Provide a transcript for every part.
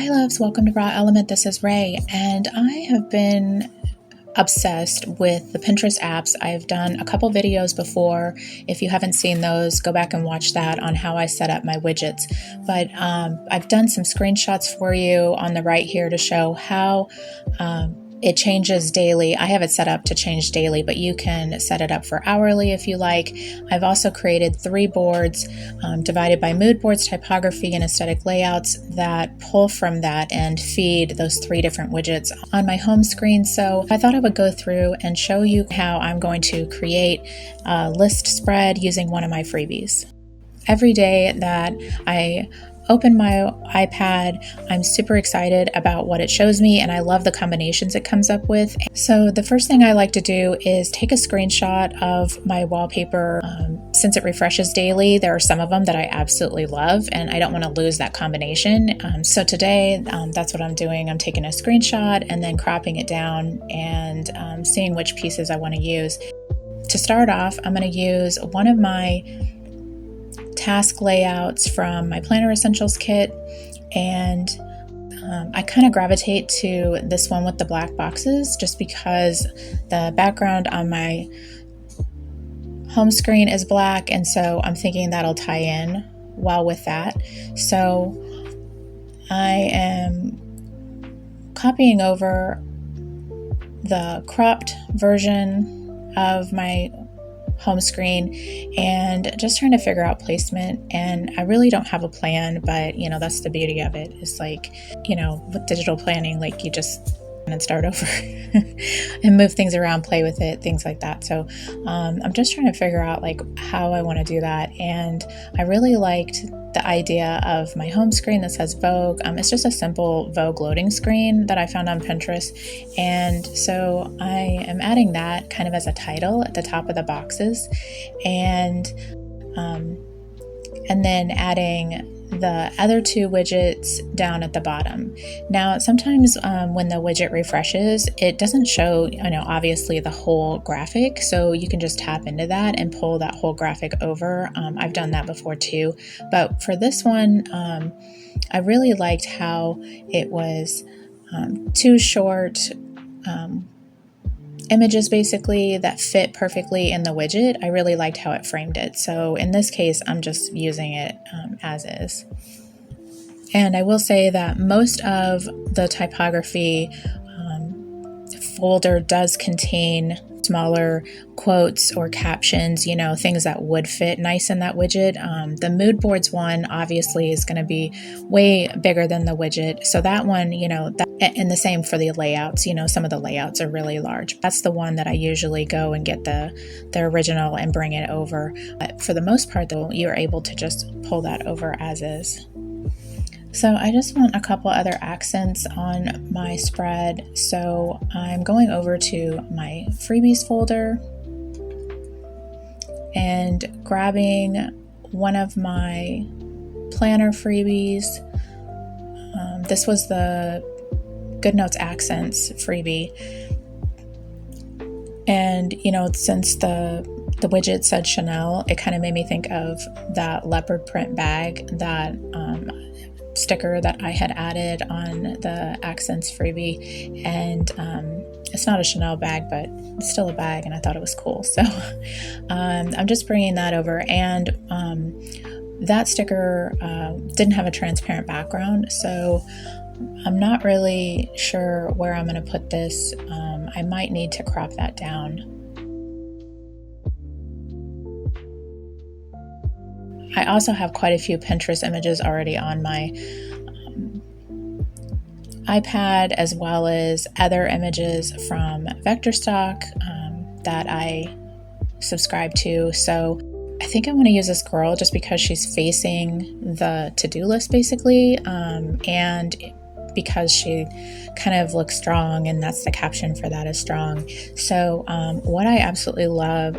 Hi loves, welcome to Raw Element. This is Ray, and I have been obsessed with the Pinterest apps. I've done a couple videos before. If you haven't seen those, go back and watch that on how I set up my widgets. But I've done some screenshots for you on the right here to show how it changes daily. I have it set up to change daily, but you can set it up for hourly if you like. I've also created 3 boards divided by mood boards, typography, and aesthetic layouts that pull from that and feed those 3 different widgets on my home screen. So I thought I would go through and show you how I'm going to create a list spread using one of my freebies. Every day that I open my iPad, I'm super excited about what it shows me, and I love the combinations it comes up with. So the first thing I like to do is take a screenshot of my wallpaper. Since it refreshes daily, there are some of them that I absolutely love, and I don't want to lose that combination. So today, that's what I'm doing. I'm taking a screenshot and then cropping it down and seeing which pieces I want to use. To start off, I'm going to use one of my task layouts from my Planner Essentials kit, and I kind of gravitate to this one with the black boxes just because the background on my home screen is black, and so I'm thinking that'll tie in well with that. So I am copying over the cropped version of my home screen and just trying to figure out placement. And I really don't have a plan, but that's the beauty of it. It's like, with digital planning, like you just and start over and move things around, play with it, things like that. So I'm just trying to figure out like how I want to do that. And I really liked the idea of my home screen that says Vogue. It's just a simple Vogue loading screen that I found on Pinterest. And so I am adding that kind of as a title at the top of the boxes, and then adding the other 2 widgets down at the bottom. Now, sometimes when the widget refreshes, it doesn't show, obviously the whole graphic. So you can just tap into that and pull that whole graphic over. I've done that before too. But for this one, I really liked how it was 2 short images basically that fit perfectly in the widget. I really liked how it framed it. So in this case, I'm just using it as is. And I will say that most of the typography folder does contain smaller quotes or captions, things that would fit nice in that widget. The mood boards one obviously is going to be way bigger than the widget. So that one, and the same for the layouts, some of the layouts are really large. That's the one that I usually go and get the original and bring it over. But for the most part though, you're able to just pull that over as is. So I just want a couple other accents on my spread. So I'm going over to my freebies folder and grabbing one of my planner freebies. This was the Goodnotes accents freebie. And, since the widget said Chanel, it kind of made me think of that leopard print bag, that sticker that I had added on the accents freebie. And it's not a Chanel bag, but it's still a bag, and I thought it was cool. So I'm just bringing that over. And that sticker didn't have a transparent background, so I'm not really sure where I'm going to put this. I might need to crop that down. I also have quite a few Pinterest images already on my iPad, as well as other images from Vector Stock that I subscribe to. So I think I want to use this girl just because she's facing the to-do list basically, and because she kind of looks strong, and that's the caption for that, is strong. So what I absolutely love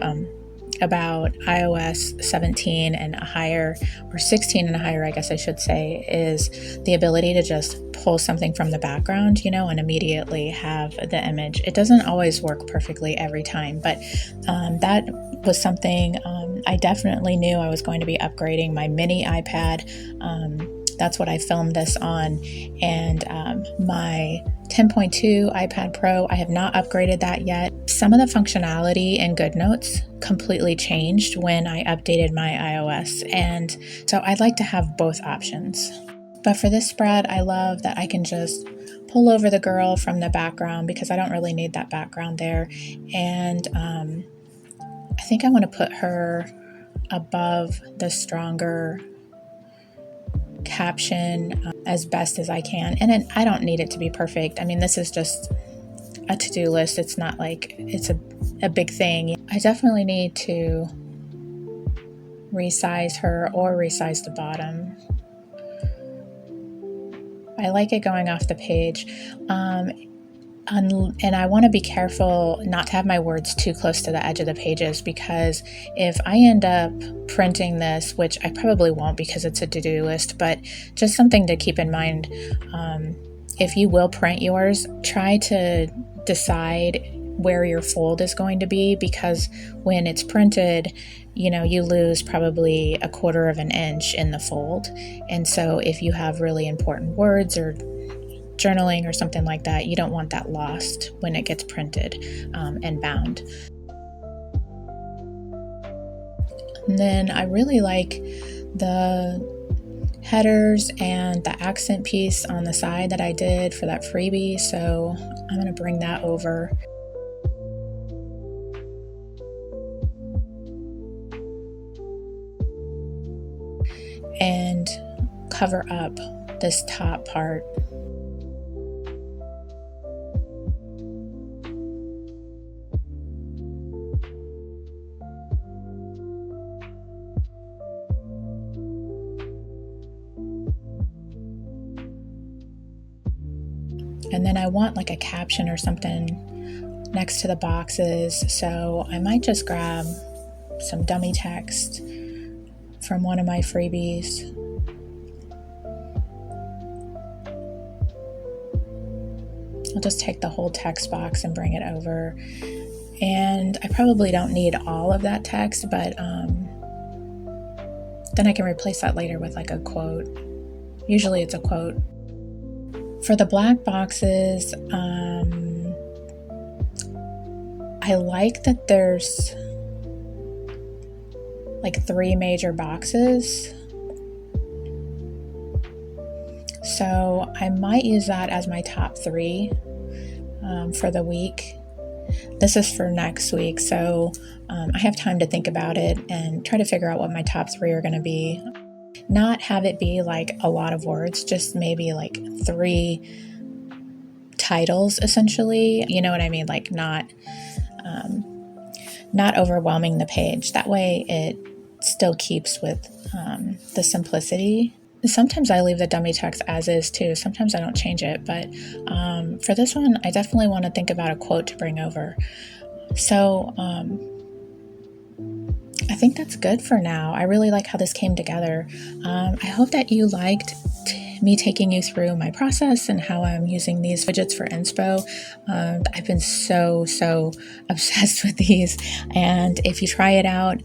about iOS 17 and higher, or 16 and higher, I guess I should say, is the ability to just pull something from the background, and immediately have the image. It doesn't always work perfectly every time, but that was something I definitely knew I was going to be upgrading my mini iPad That's what I filmed this on. And my 10.2 iPad Pro, I have not upgraded that yet. Some of the functionality in Goodnotes completely changed when I updated my iOS, and so I'd like to have both options. But for this spread, I love that I can just pull over the girl from the background because I don't really need that background there. And I think I want to put her above the stronger caption as best as I can. And I don't need it to be perfect. I mean, this is just a to-do list. It's not like it's a big thing. I definitely need to resize her or resize the bottom. I like it going off the page. And I want to be careful not to have my words too close to the edge of the pages, because if I end up printing this, which I probably won't because it's a to-do list, but just something to keep in mind, if you will print yours, try to decide where your fold is going to be, because when it's printed, you lose probably 1/4 of an inch in the fold. And so if you have really important words or journaling or something like that, you don't want that lost when it gets printed and bound. And then I really like the headers and the accent piece on the side that I did for that freebie, so I'm going to bring that over. And cover up this top part. And then I want like a caption or something next to the boxes, so I might just grab some dummy text from one of my freebies. I'll just take the whole text box and bring it over. And I probably don't need all of that text, but then I can replace that later with like a quote. Usually it's a quote. For the black boxes, I like that there's like 3 major boxes. So I might use that as my top 3 for the week. This is for next week, so I have time to think about it and try to figure out what my top 3 are going to be. Not have it be like a lot of words, just maybe like 3 titles essentially. You know what I mean? Like not overwhelming the page. That way it still keeps with the simplicity. Sometimes I leave the dummy text as is too. Sometimes I don't change it, but for this one, I definitely want to think about a quote to bring over. So I think that's good for now. I really like how this came together. I hope that you liked me taking you through my process and how I'm using these widgets for inspo. I've been so obsessed with these, and if you try it out,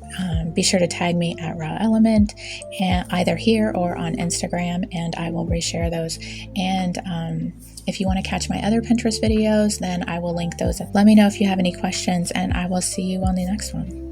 be sure to tag me at Raw Element, and either here or on Instagram, and I will reshare those. And if you want to catch my other Pinterest videos, then I will link those. Let me know if you have any questions, and I will see you on the next one.